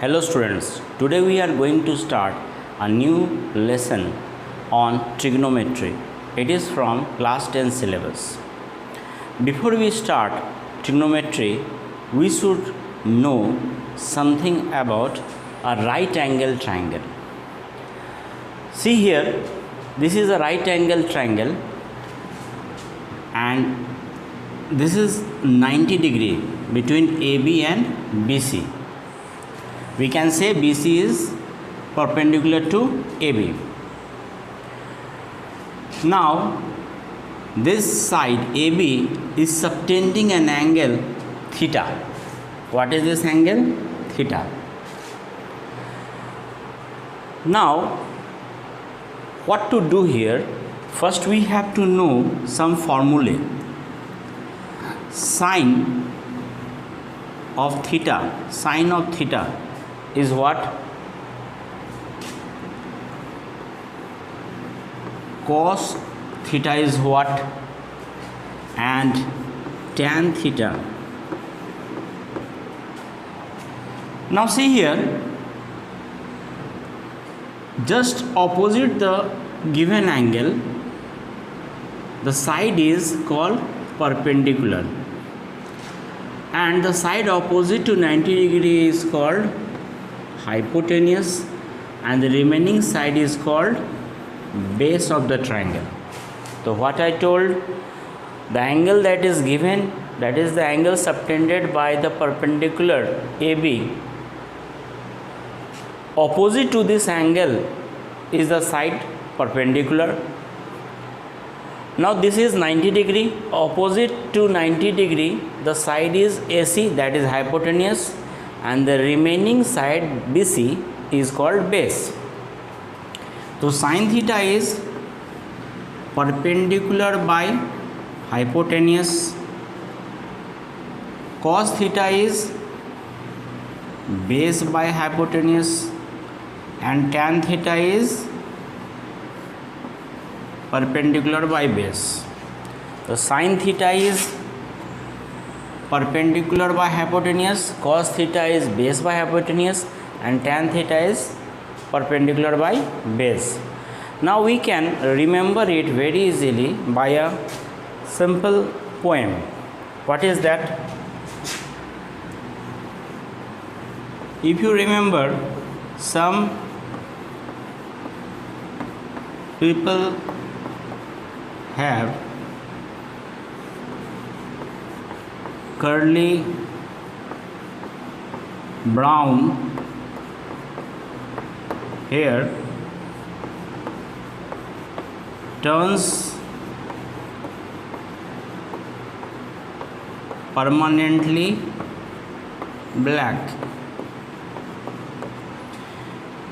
Hello students, today we are going to start a new lesson on trigonometry. It is from class 10 syllabus. Before we start trigonometry, we should know something about a right angle triangle. See here, this is a right angle triangle and this is 90 degree between AB and BC. We can say BC is perpendicular to AB. Now this side AB is subtending an angle theta. What is this angle? Theta. Now what to do here? First we have to know some formulae. Sine of theta is what? Cos theta is what? And tan theta. Now see here, just opposite the given angle, the side is called perpendicular and the side opposite to 90 degree is called hypotenuse and the remaining side is called base of the triangle. So what I told, the angle that is given, that is the angle subtended by the perpendicular AB. Opposite to this angle is the side perpendicular. Now this is 90 degree, opposite to 90 degree the side is AC, that is hypotenuse, and the remaining side BC is called base. So sin theta is perpendicular by hypotenuse, cos theta is base by hypotenuse, and tan theta is perpendicular by base. So sin theta is perpendicular by hypotenuse, cos theta is base by hypotenuse, and tan theta is perpendicular by base. Now we can remember it very easily by a simple poem. What is that? If you remember, some people have curly brown hair, turns permanently black.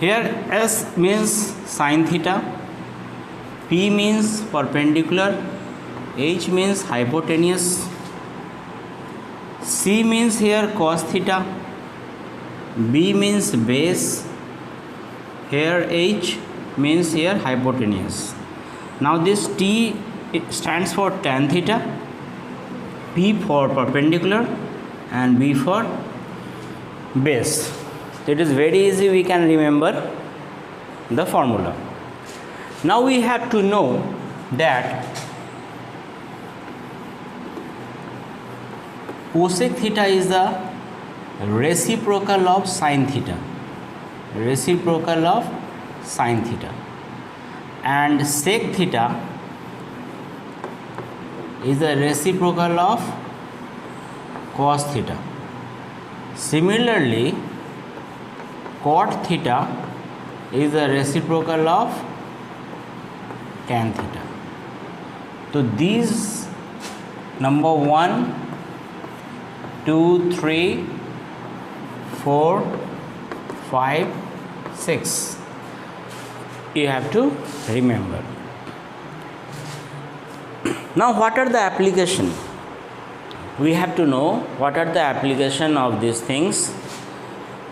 Here S means sin theta, P means perpendicular, H means hypotenuse, C means here cos theta, B means base, here H means here hypotenuse. Now this T stands for tan theta, P for perpendicular, and B for base. It is very easy, we can remember the formula. Now we have to know that cosec theta is the reciprocal of sin theta, reciprocal of sin theta, and sec theta is the reciprocal of cos theta. Similarly, cot theta is the reciprocal of tan theta. So these number 1, 2, 3, 4, 5, 6 you have to remember. Now what are the application? We have to know what are the application of these things.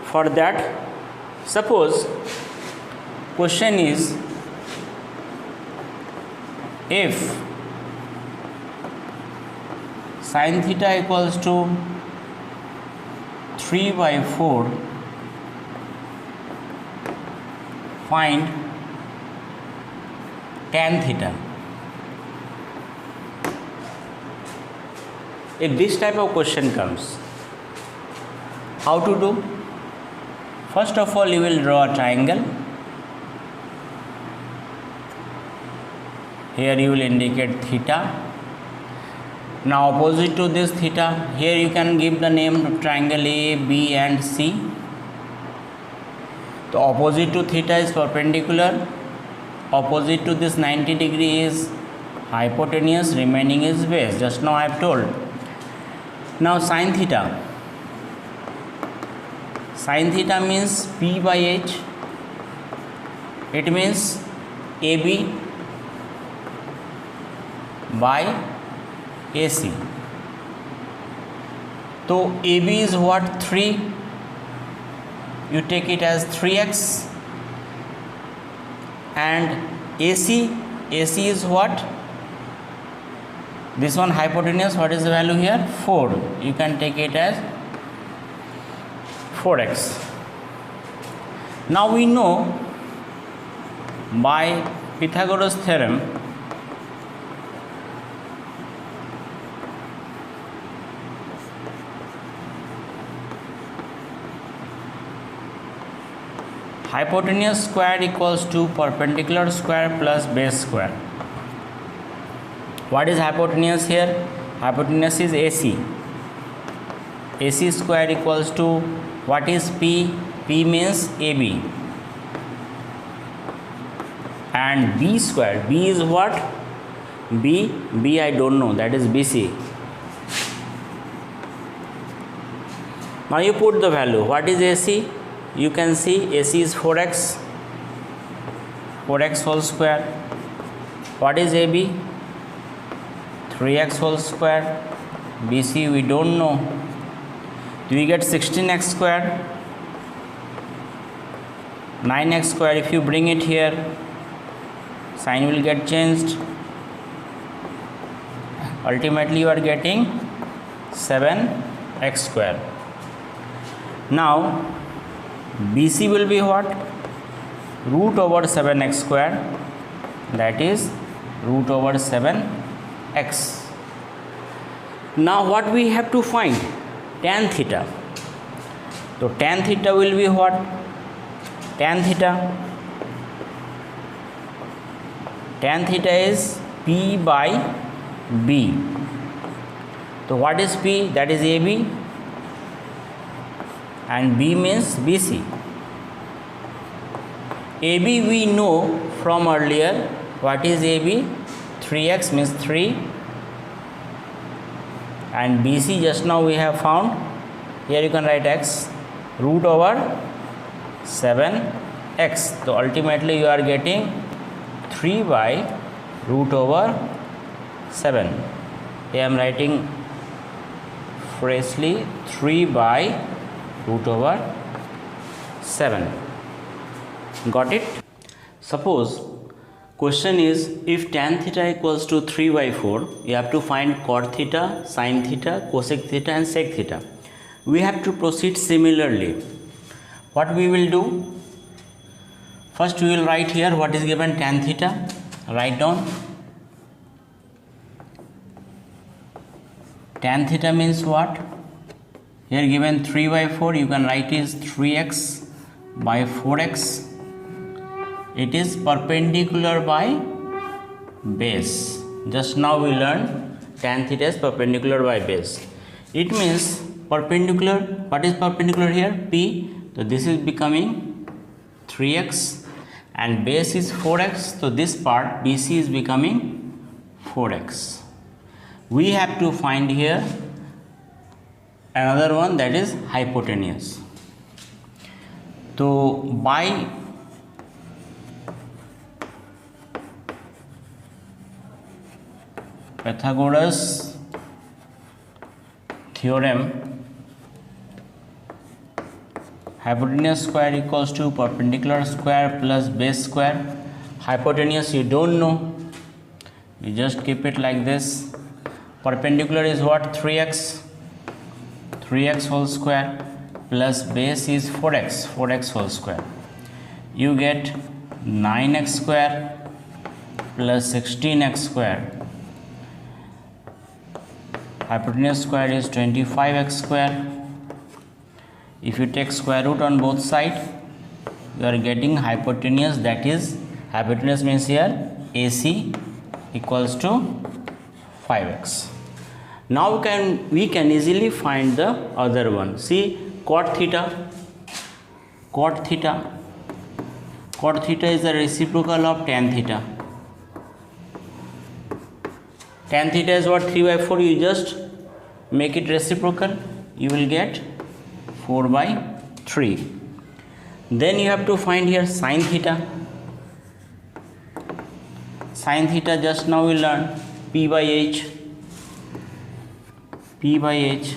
For that, suppose question is, if sin theta equals to 3/4 find tan theta. If this type of question comes, how to do? First of all, you will draw a triangle. Here you will indicate theta. Now opposite to this theta, here you can give the name of triangle A, B and C. So opposite to theta is perpendicular. Opposite to this 90 degree is hypotenuse, remaining is base. Just now I have told. Now sin theta. Sin theta means P by H. It means AB by AC. So AB is what? 3. You take it as 3x. And AC is what? This one hypotenuse, what is the value here? 4. You can take it as 4x. Now we know by Pythagoras theorem hypotenuse square equals to perpendicular square plus base square. What is hypotenuse here? Hypotenuse is AC. AC square equals to what is P? P means AB. And B square. B is what? B I don't know. That is BC. Now you put the value. What is AC? You can see AC is 4x. 4x whole square. What is AB? 3x whole square. BC we don't know. Do we get 16x square? 9x square. If you bring it here, sign will get changed. Ultimately you are getting 7x square. Now BC will be what? Root over 7x square. That is root over 7x. Now what we have to find? Tan theta. So tan theta will be what? Tan theta is P by B. So what is P? That is AB. And B means BC. AB we know from earlier. What is AB? 3x means 3. And BC just now we have found. Here you can write x. Root over 7x. So ultimately you are getting 3 by root over 7. Here I am writing freshly 3 by root over 7. Got it? Suppose question is, if tan theta equals to 3 by 4, you have to find cot theta, sin theta, cosec theta and sec theta. We have to proceed similarly. What we will do? First we will write here what is given tan theta. Write down. Tan theta means what? Here given 3 by 4, you can write is 3x by 4x. It is perpendicular by base. Just now we learned tan theta is perpendicular by base. It means perpendicular. What is perpendicular here? P. So this is becoming 3x and base is 4x. So this part BC is becoming 4x. We have to find here another one, that is hypotenuse. So by Pythagoras theorem, hypotenuse square equals to perpendicular square plus base square. Hypotenuse you don't know, you just keep it like this. Perpendicular is what? 3x. 3x whole square plus base is 4x whole square. You get 9x square plus 16x square. Hypotenuse square is 25x square. If you take square root on both sides, you are getting hypotenuse, that is hypotenuse means here AC equals to 5x. Now we can easily find the other one. See, cot theta. Cot theta is the reciprocal of tan theta. Tan theta is what? 3/4. You just make it reciprocal, you will get 4/3. Then you have to find here sin theta. Sin theta, just now we learned p/h. p/h.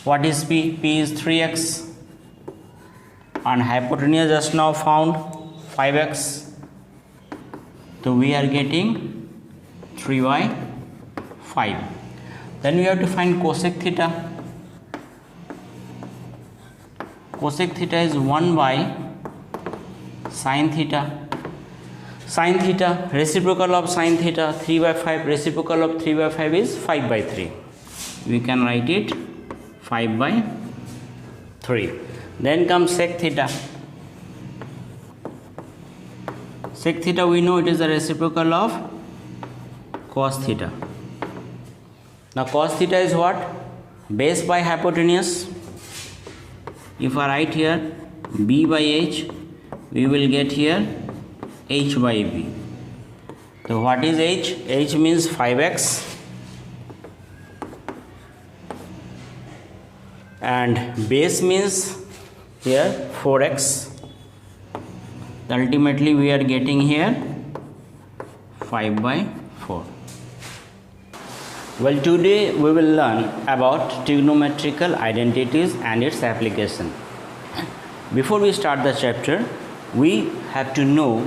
What is p? P is 3x. And hypotenuse just now found 5x. So we are getting 3/5. Then we have to find cosec theta. Cosec theta is 1/sin theta. Sin theta, reciprocal of sin theta, 3/5. Reciprocal of 3/5 is 5/3. We can write it 5/3. Then comes sec theta. Sec theta, we know it is the reciprocal of cos theta. Now cos theta is what? Base by hypotenuse. If I write here b/h, we will get here h/b. So what is h? H means 5x and base means here 4x. Ultimately we are getting here 5/4. Well, today we will learn about trigonometrical identities and its application. Before we start the chapter, we have to know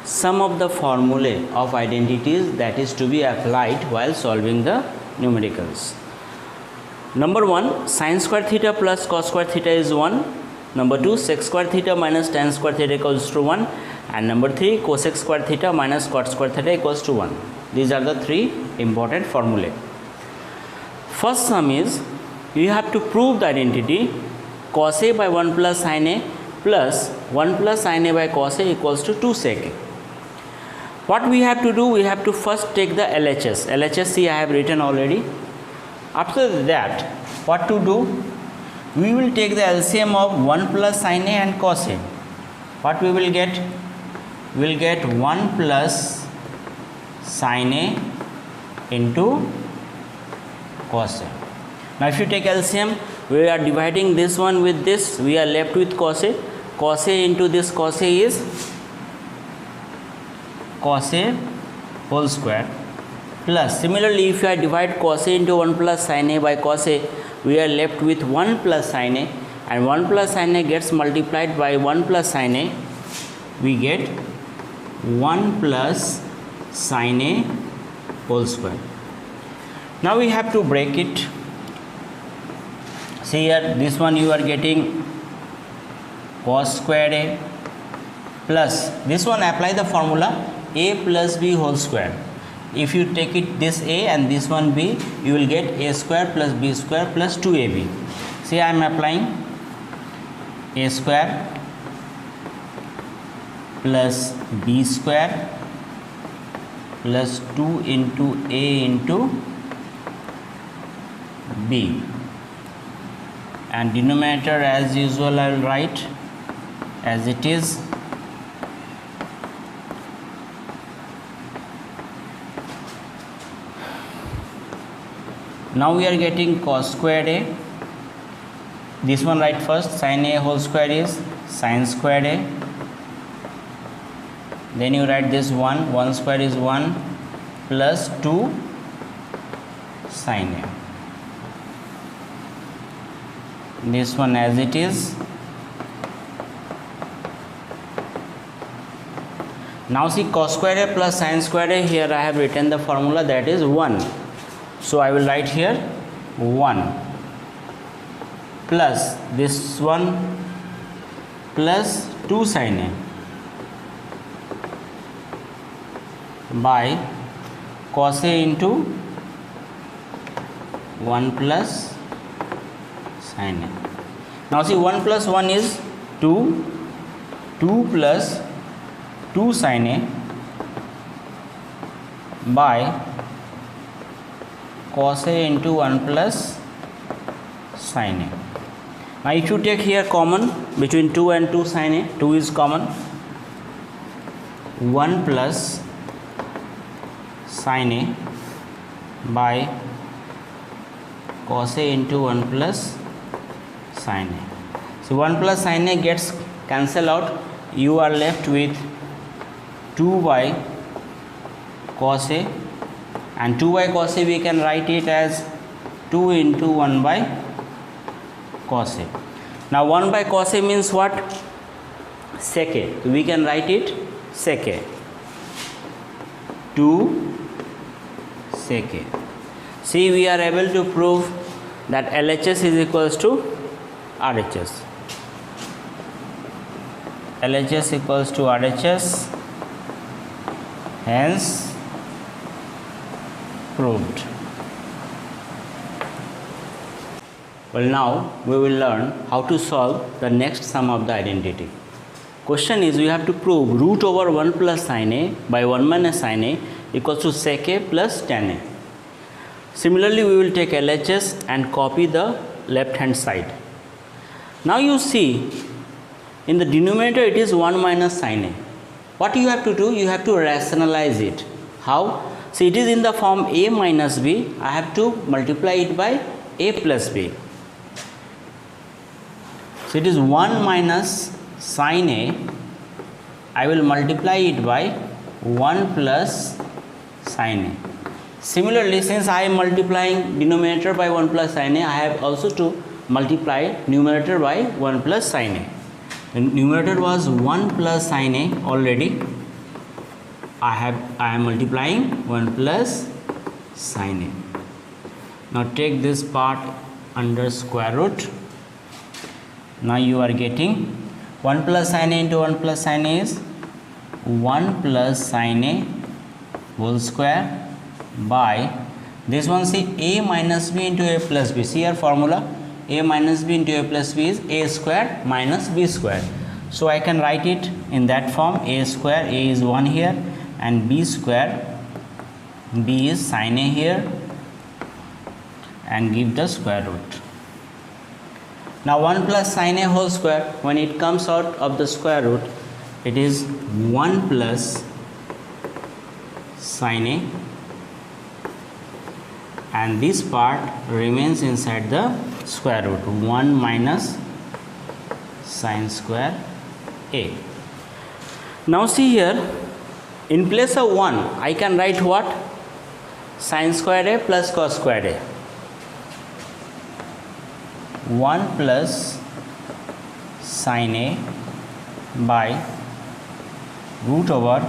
some of the formulae of identities that is to be applied while solving the numericals. Number 1, sin square theta plus cos square theta is 1. Number 2, sec square theta minus tan square theta equals to 1. And number 3, cosec square theta minus cot square theta equals to 1. These are the 3 important formulae. First sum is, you have to prove the identity cos A by 1 plus sin A plus 1 plus sin A by cos A equals to 2 sec A. What we have to do, we have to first take the LHS. LHS, see, I have written already. After that, what to do? We will take the LCM of 1 plus sin A and cos A. What we will get? We will get 1 plus sin A into cos A. Now if you take LCM, we are dividing this one with this, we are left with cos A. Cos A into this cos A is cos A whole square, plus similarly if I divide cos A into 1 plus sin A by cos A, we are left with 1 plus sin A, and 1 plus sin A gets multiplied by 1 plus sin A, we get 1 plus sin A whole square. Now we have to break it. See here, this one you are getting cos square A plus this one, apply the formula A plus B whole square. If you take it this A and this one B, you will get A square plus B square plus 2AB. See, I am applying A square plus B square plus 2 into A into B, and denominator as usual I will write as it is. Now we are getting cos squared A. This one write first, sin A whole square is sin squared A. Then you write this 1 square is 1 plus 2 sin A. This one as it is. Now see, cos square A plus sin square A, here I have written the formula, that is 1. So I will write here 1 plus this one plus 2 sin A. by cos A into 1 plus sin A. Now see, 1 plus 1 is 2, 2 plus 2 sin A by cos A into 1 plus sin A. Now if you take here common between 2 and 2 sin A, 2 is common, 1 plus sin A by cos A into 1 plus sin A. So 1 plus sin A gets cancelled out. You are left with 2 by cos A, and 2 by cos A we can write it as 2 into 1 by cos A. Now 1 by cos A means what? Sec A. So we can write it sec A. 2 sec A. See, we are able to prove that LHS is equals to RHS. LHS equals to RHS, hence proved. Well, now we will learn how to solve the next sum of the identity. Question is, we have to prove root over 1 plus sin A by 1 minus sin A equals to sec A plus tan A. Similarly, we will take LHS and copy the left hand side. Now you see, in the denominator it is 1 minus sin A. What you have to do? You have to rationalize it. How? See, it is in the form A minus B. I have to multiply it by A plus B. So it is 1 minus sin A. I will multiply it by 1 plus sin A. Similarly, since I am multiplying denominator by 1 plus sin A, I have also to multiply numerator by 1 plus sin A. The numerator was 1 plus sin A already. I am multiplying 1 plus sin A. Now take this part under square root. Now you are getting 1 plus sin A into 1 plus sin A is 1 plus sin A whole square by this one. See, A minus B into A plus B. See your formula, A minus B into A plus B is A square minus B square. So I can write it in that form. A square, A is 1 here, and B square, B is sin A here, and give the square root. Now 1 plus sin A whole square, when it comes out of the square root, it is 1 plus sin A, and this part remains inside the square root, 1 minus sin square A. Now see here, in place of 1 I can write what? Sin square A plus cos square A. 1 plus sin A by root over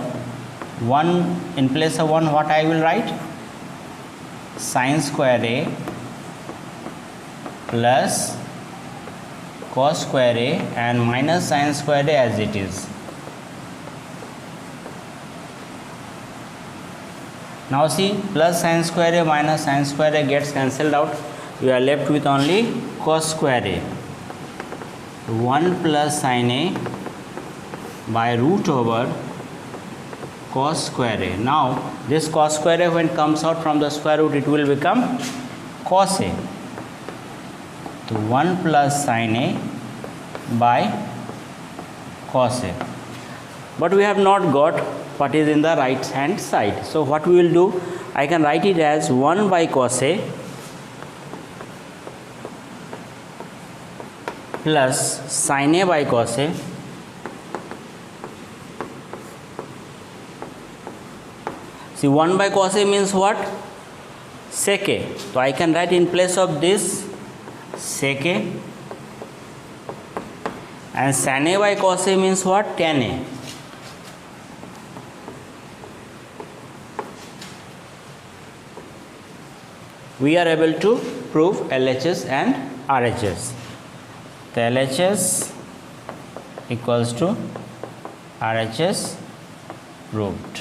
1, in place of 1 what I will write? Sin square A plus cos square A and minus sin square A as it is. Now see, plus sin square A minus sin square A gets cancelled out. We are left with only cos square A. 1 plus sin A by root over cos square A. Now this cos square A, when comes out from the square root, it will become cos A. So 1 plus sin A by cos A. But we have not got what is in the right hand side. So what we will do? I can write it as 1 by cos A plus sin A by cos A see, 1 by cos A means what? Sec A. So I can write in place of this sec A, and sin A by cos A means what? Tan A. We are able to prove LHS and RHS. The LHS equals to RHS proved.